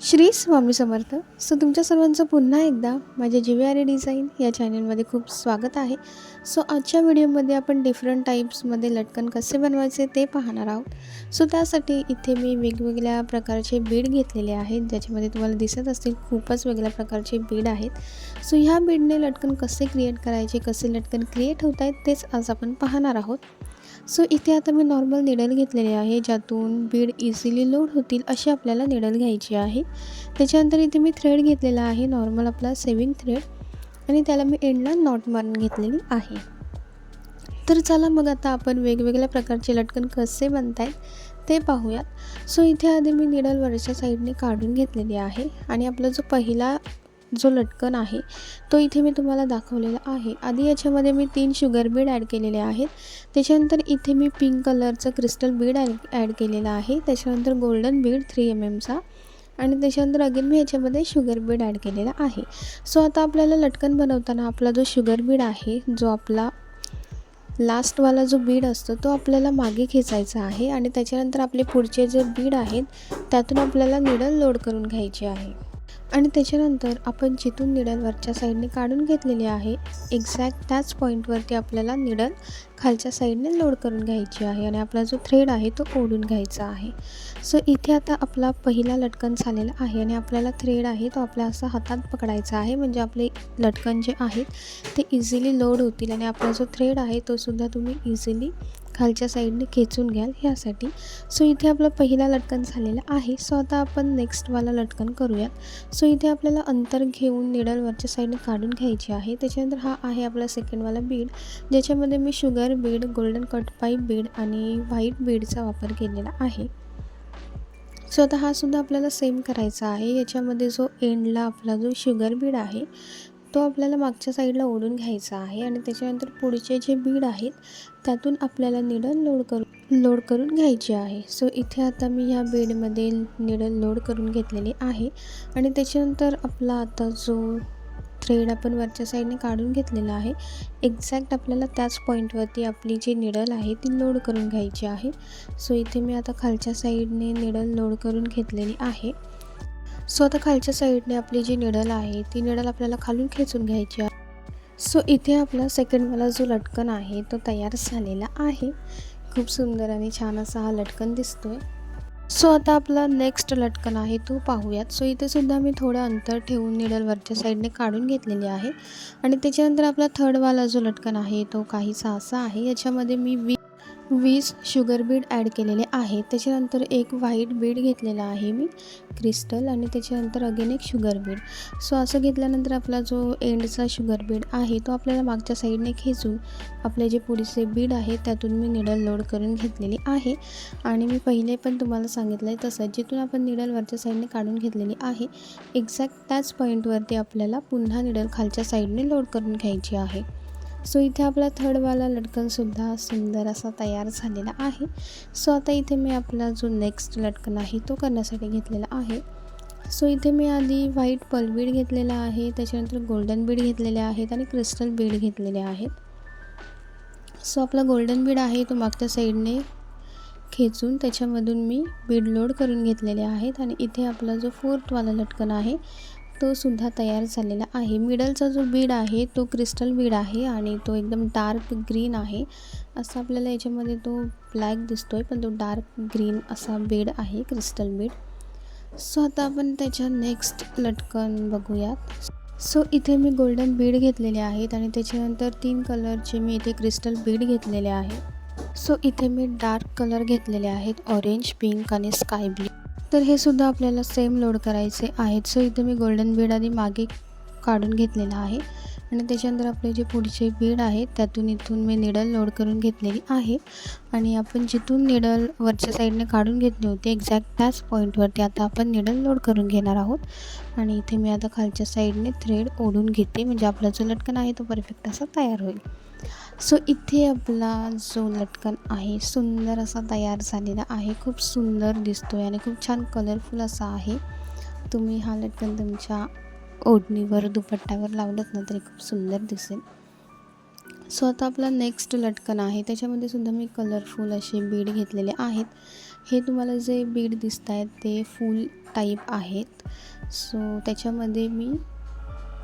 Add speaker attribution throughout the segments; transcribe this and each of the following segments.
Speaker 1: श्री स्वामी समर्थ. तुमच्या सर्वांचं पुन्हा एकदा माझ्या जीवीआर डिझाईन या चॅनलमध्ये खूप स्वागत आहे. आजच्या व्हिडिओमध्ये आपण डिफरंट टाईप्समध्ये लटकन कसे बनवायचे ते पाहणार आहोत. त्यासाठी इथे मी वेगवेगळ्या प्रकारचे बीड घेतलेले आहेत, ज्याच्यामध्ये तुम्हाला दिसत असतील खूपच वेगळ्या प्रकारचे बीड आहेत. ह्या बीडने लटकन कसे क्रिएट करायचे, कसे लटकन क्रिएट होत आहेत तेच आज आपण पाहणार आहोत. इथे आता मी नॉर्मल निडल घेतलेले आहे, ज्यातून बीड इझिली लोड होतील अशी आपल्याला निडल घ्यायची आहे. त्याच्यानंतर इथे मी थ्रेड घेतलेला आहे, नॉर्मल आपला सेविंग थ्रेड, आणि त्याला मी एंडला नॉट मारून घेतलेली आहे. तर चला मग आता आपण वेगवेगळ्या प्रकारचे लटकन कसे बनत आहेत ते पाहूयात. इथे आधी मी निडल वरच्या साईडने काढून घेतलेली आहे आणि आपला जो पहिला लटकन आहे तो इथे मी तुम्हाला दाखवलेला आहे. आधी याच्यामध्ये मी 3 शुगर बीड ॲड केलेले आहेत. त्याच्यानंतर इथे मी पिंक कलरचं क्रिस्टल बीड ॲड केलेला आहे. त्याच्यानंतर गोल्डन बीड 3 mmचा, आणि त्याच्यानंतर अगेन मी याच्यामध्ये शुगर बीड ॲड केलेला आहे. आता आपल्याला लटकन बनवताना आपला जो शुगर बीड आहे, जो आपला लास्टवाला जो बीड असतो तो आपल्याला मागे खेचायचा आहे, आणि त्याच्यानंतर आपले पुढचे जे बीड आहेत त्यातून आपल्याला निडल लोड करून घ्यायची आहे. आणि त्याच्यानंतर आपण जिथून निडल वरच्या साईडने काढून घेतलेली आहे, एक्झॅक्ट त्याच पॉईंटवरती आपल्याला निडल खालच्या साईडने लोड करून घ्यायची आहे, आणि आपला जो थ्रेड आहे तो ओढून घ्यायचा आहे. इथे आता आपला पहिला लटकन झालेला आहे, आणि आपल्याला थ्रेड आहे तो आपल्या असा हातात पकडायचा आहे, म्हणजे आपले लटकन जे आहेत ते इझिली लोड होतील, आणि आपला जो थ्रेड आहे तो सुद्धा तुम्ही इझिली खालच्या साईडने खेचून घ्याल ह्यासाठी. इथे आपलं पहिला लटकन झालेला आहे. आता आपण नेक्स्टवाला लटकन करूयात. इथे आपल्याला अंतर घेऊन निडल वरच्या साईडने काढून घ्यायची आहे. त्याच्यानंतर हा आहे आपला सेकंडवाला बीड, ज्याच्यामध्ये मी sugar bead, golden cut pipe bead आणि व्हाईट बीडचा वापर केलेला आहे. आता हा सुद्धा आपल्याला सेम करायचा आहे. याच्यामध्ये जो एंडला आपला जो शुगर बीड आहे तो आपल्याला मागच्या साईडला ओढून घ्यायचा आहे, आणि त्याच्यानंतर पुढचे जे बीड आहेत त्यातून आपल्याला निडल लोड करून घ्यायची आहे. इथे आता मी ह्या बीडमध्ये निडल लोड करून घेतलेली आहे, आणि त्याच्यानंतर आपला आता जो थ्रेड आपण वरच्या साईडने काढून घेतलेला आहे, एक्झॅक्ट आपल्याला त्याच पॉईंटवरती आपली जी निडल आहे ती लोड करून घ्यायची आहे. इथे मी आता खालच्या साईडने निडल लोड करून घेतलेली आहे. आता खालच्या साईडने आपली जी निडल आहे ती निडल आपल्याला खालून खेचून घ्यायची आहे. इथे आपला सेकंडवाला जो लटकन आहे तो तयार झालेला आहे. खूप सुंदर आणि छान असा हा लटकन दिसतोय. आता आपला नेक्स्ट लटकन आहे तो पाहूयात. इथे सुद्धा मी थोडं अंतर ठेवून निडल वरच्या साईडने काढून घेतलेली आहे, आणि त्याच्यानंतर आपला थर्डवाला जो लटकन आहे तो काहीसा असा आहे. याच्यामध्ये मी 20 शुगर बीड ॲड केलेले आहे. त्याच्यानंतर एक व्हाईट बीड घेतलेला आहे मी क्रिस्टल, आणि त्याच्यानंतर अगेन एक शुगर बीड. असं घेतल्यानंतर आपला जो एंडचा शुगर बीड आहे तो आपल्याला मागच्या साईडने खेचून आपले जे पुढचे बीड आहे त्यातून मी निडल लोड करून घेतलेली आहे. आणि मी पहिले पण तुम्हाला सांगितलं आहे तसं जिथून आपण निडल वरच्या साईडने काढून घेतलेली आहे, एक्झॅक्ट त्याच पॉईंटवरती आपल्याला पुन्हा निडल खालच्या साईडने लोड करून घ्यायची आहे. इथे आपला थर्डवाला लटकनसुद्धा सुंदर असा तयार झालेला आहे. आता इथे मी आपला जो नेक्स्ट लटकन आहे तो करण्यासाठी घेतलेला आहे. इथे मी आधी व्हाईट पर्ल बीड घेतलेला आहे, त्याच्यानंतर गोल्डन बीड घेतलेले आहेत, आणि क्रिस्टल बीड घेतलेले आहेत. आपला गोल्डन बीड आहे तो मागच्या साईडने खेचून त्याच्यामधून मी बीड लोड करून घेतलेले आहेत, आणि इथे आपला जो फोर्थवाला लटकन आहे तो सुद्धा तयार झालेला आहे. मिडलचा जो बीड आहे तो क्रिस्टल बीड आहे, आणि तो एकदम डार्क ग्रीन आहे. असं आपल्याला याच्यामध्ये तो ब्लॅक दिसतोय, पण तो डार्क ग्रीन असा बीड आहे, क्रिस्टल बीड. आता आपण त्याच्या नेक्स्ट लटकन बघूयात. इथे मी गोल्डन बीड घेतलेले आहेत, आणि त्याच्यानंतर 3 कलरचे मी इथे क्रिस्टल बीड घेतलेले आहे. इथे मी डार्क कलर घेतलेले आहेत, ऑरेंज, पिंक आणि स्काय ब्लू. तर हे सुद्धा आपल्याला सेम लोड करायचे आहेत. इथे मी गोल्डन बीड आधी मागे काढून घेतलेला आहे, आणि त्याच्यानंतर आपले जे पुढचे बीड आहेत त्यातून इथून मी निडल लोड करून घेतलेली आहे, आणि आपण जिथून निडल वरच्या साईडने काढून घेतली होती एक्झॅक्ट त्याच पॉईंटवरती आता आपण निडल लोड करून घेणार आहोत. आणि इथे मी आता खालच्या साईडने थ्रेड ओढून घेते, म्हणजे आपला जो लटकन आहे तो परफेक्ट असा तयार होईल. इथे आपला जो लटकन आहे सुंदर असा तयार झालेला आहे. खूप सुंदर दिसतोय आणि खूप छान कलरफुल असा आहे. तुम्ही हा लटकन तुमच्या ओढणीवर, दुपट्ट्यावर लावलंत ना तरी खूप सुंदर दिसेल. आता आपला नेक्स्ट लटकन आहे, त्याच्यामध्ये सुद्धा मी कलरफुल असे बीड घेतलेले आहेत. हे तुम्हाला जे बीड दिसत आहेत ते फुल टाईप आहेत. सो त्याच्यामध्ये मी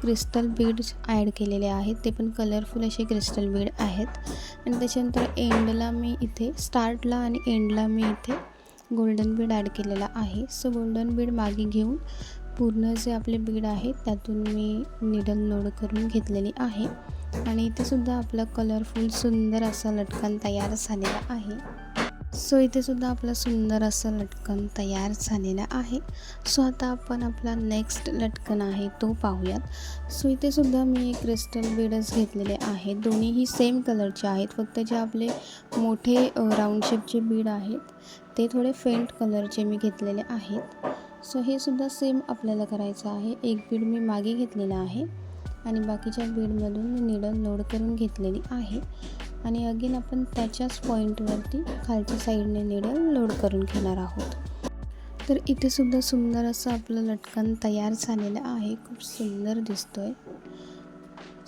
Speaker 1: क्रिस्टल बीड्स ॲड केलेले आहेत, ते पण कलरफुल असे क्रिस्टल बीड आहेत. आणि त्याच्यानंतर एंडला मी इथे स्टार्टला आणि एंडला मी इथे गोल्डन बीड ॲड केलेला आहे. सो गोल्डन बीड मागे घेऊन पूर्ण जे आपले बीड आहेत त्यातून मी निडल लोड करून घेतलेली आहे. आणि इथे सुद्धा आपला कलरफुल सुंदर असा लटकन तयार झालेला आहे. सो इथे सुद्धा आपला सुंदर असं लटकन तयार झालेला आहे. सो आता आपण आपला नेक्स्ट लटकन आहे तो पाहूयात. सो इथे सुद्धा मी क्रिस्टल बीडच घेतलेले आहेत, दोन्हीही सेम कलरचे आहेत. फक्त जे आपले मोठे राऊंड शेपचे बीड आहेत ते थोडे फेंट कलरचे मी घेतलेले आहेत. सो हे सुद्धा सेम आपल्याला करायचं आहे. एक बीड मी मागे घेतलेला आहे आणि बाकीच्या बीडमधून मी निडल लोड करून घेतलेली आहे. आणि अगेन आपण त्याच्याच पॉईंटवरती खालच्या साईडने निडल लोड करून घेणार आहोत. तर इथे सुद्धा सुंदर असं आपलं लटकन तयार झालेलं आहे, खूप सुंदर दिसतोय.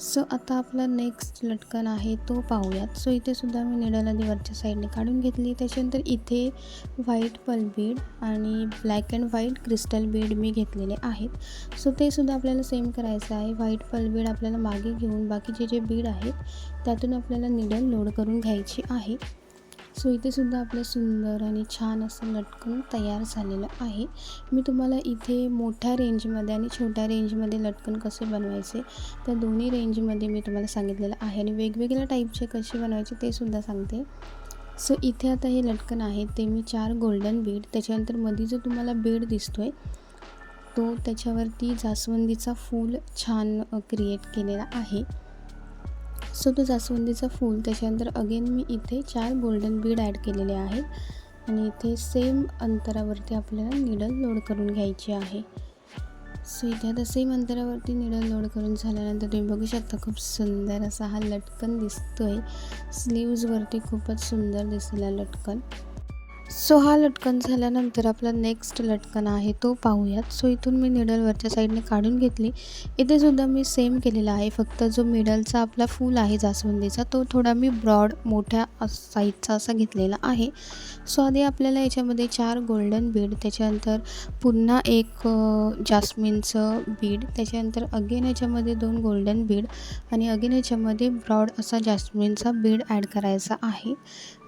Speaker 1: सो आता आपला नेक्स्ट लटकन आहे तो पाहूयात. सो इथे सुद्धा मी निडल आधी वरच्या साईडने काढून घेतली. त्याच्यानंतर इथे व्हाईट पल बीड आणि black and white crystal bead मी घेतलेले आहेत. सो ते सुद्धा आपल्याला सेम करायचं आहे. व्हाईट पल बीड आपल्याला मागे घेऊन बाकीचे जे बीड आहेत त्यातून आपल्याला निडल लोड करून घ्यायची आहे. सो इथे सुद्धा आपलं सुंदर आणि छान असं लटकन तयार झालेलं आहे. मी तुम्हाला इथे मोठ्या रेंजमध्ये आणि छोट्या रेंजमध्ये लटकन कसे बनवायचे त्या दोन्ही रेंजमध्ये मी तुम्हाला सांगितलेलं आहे आणि वेगवेगळ्या टाईपचे कसे बनवायचे ते सुद्धा सांगते. सो इथे आता हे लटकन आहे ते मी 4 गोल्डन बीड, त्याच्यानंतर मध्ये जो तुम्हाला बीड दिसतोय तो त्याच्यावरती जास्वंदीचा फूल छान क्रिएट केलेला आहे. सो तो जास्वंदीचा फूल, त्याच्यानंतर अगेन मी इथे 4 गोल्डन बीड ॲड केलेले आहेत आणि इथे सेम अंतरावरती आपल्याला निडल लोड करून घ्यायची आहे. सो इथे आता सेम अंतरावरती निडल लोड करून झाल्यानंतर तुम्ही बघू शकता खूप सुंदर असा हा लटकन दिसतोय. स्लीव्जवरती खूपच सुंदर दिसलेला लटकन. सो हा लटकन झाल्यानंतर आपला नेक्स्ट लटकन आहे तो पाहूयात. सो इथून मी निडल वरच्या साईडने काढून घेतली. इथे सुद्धा मी सेम केलेला आहे, फक्त जो मिडलचा आपला फूल आहे जास्वंदीचा तो थोडा मी ब्रॉड मोठ्या साईजचा असा घेतलेला आहे. सो आधी आपल्याला याच्यामध्ये 4 गोल्डन बीड, त्याच्यानंतर पुन्हा एक जास्मिनचं बीड, त्याच्यानंतर अगेन याच्यामध्ये 2 गोल्डन बीड आणि अगेन याच्यामध्ये ब्रॉड असा जास्मिनचा बीड ॲड करायचा आहे.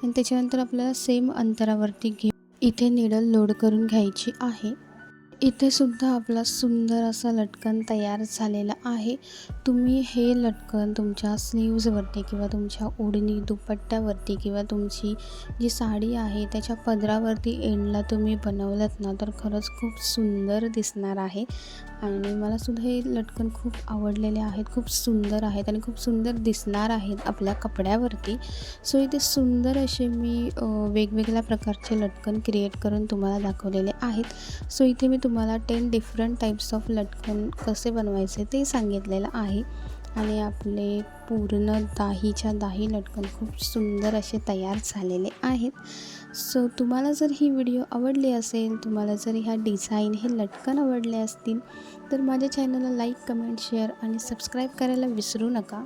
Speaker 1: आणि त्याच्यानंतर आपल्याला सेम अंतरावरती इथे निडल लोड करून घ्यायची आहे. इथे सुद्धा आपला सुंदर असा लटकन तयार झालेला आहे. तुम्ही हे लटकन तुमच्या स्लीव्जवरती किंवा तुमच्या ओढणी दुपट्ट्यावरती किंवा तुमची जी साडी आहे त्याच्या पदरावरती एंडला तुम्ही बनवलंत ना तर खरंच खूप सुंदर दिसणार आहे. आणि मला सुद्धा हे लटकन खूप आवडलेले आहेत, खूप सुंदर आहेत आणि खूप सुंदर दिसणार आहेत आपल्या कपड्यावरती. सो इथे सुंदर असे मी वेगवेगळ्या प्रकारचे लटकन क्रिएट करून तुम्हाला दाखवलेले आहेत. सो इथे मी तुम्हाला 10 डिफरंट टाईप्स ऑफ लटकन कसे बनवायचे ते सांगितलेलं आहे. आणि आपले पूर्ण दाहीच्या दाही लटकन खूप सुंदर असे तयार झालेले आहेत. सो तुम्हाला जर ही व्हिडिओ आवडली असेल, तुम्हाला जर ह्या डिझाईन हे लटकन आवडले असतील तर माझ्या चॅनलला लाईक, कमेंट, शेअर आणि सबस्क्राईब करायला विसरू नका.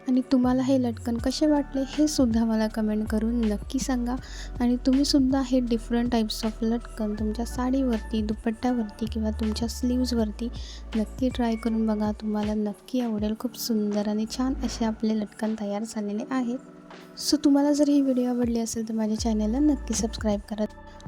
Speaker 1: आणि तुम्हाला हे लटकन कसे वाटले हे सुद्धा मला कमेंट करून नक्की सांगा. आणि तुम्हीसुद्धा हे डिफरंट टाईप्स ऑफ लटकन तुमच्या साडीवरती, दुपट्ट्यावरती किंवा तुमच्या स्लीव्जवरती नक्की ट्राय करून बघा, तुम्हाला नक्की आवडेल. खूप सुंदर आणि छान असे आपले लटकन तयार झालेले आहेत. सो तुम्हाला जर ही व्हिडिओ आवडली असेल तर माझ्या चॅनलला नक्की सबस्क्राईब करा.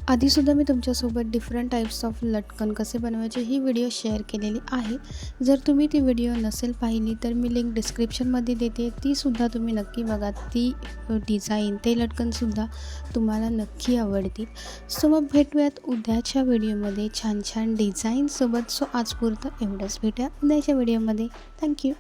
Speaker 1: आधीसुद्धा मी तुमच्यासोबत डिफरंट टाईप्स ऑफ लटकन कसे बनवायचे ही व्हिडिओ शेअर केलेली आहे. जर तुम्ही ती व्हिडिओ नसेल पाहिली तर मी लिंक डिस्क्रिप्शनमध्ये देते, तीसुद्धा तुम्ही नक्की बघा. ती डिझाईन ते लटकनसुद्धा तुम्हाला नक्की आवडतील. सो मग भेटूयात उद्याच्या व्हिडिओमध्ये छान छान डिझाईनसोबत. सो आजपुरतं एवढंच, भेटूया उद्याच्या व्हिडिओमध्ये. थँक्यू.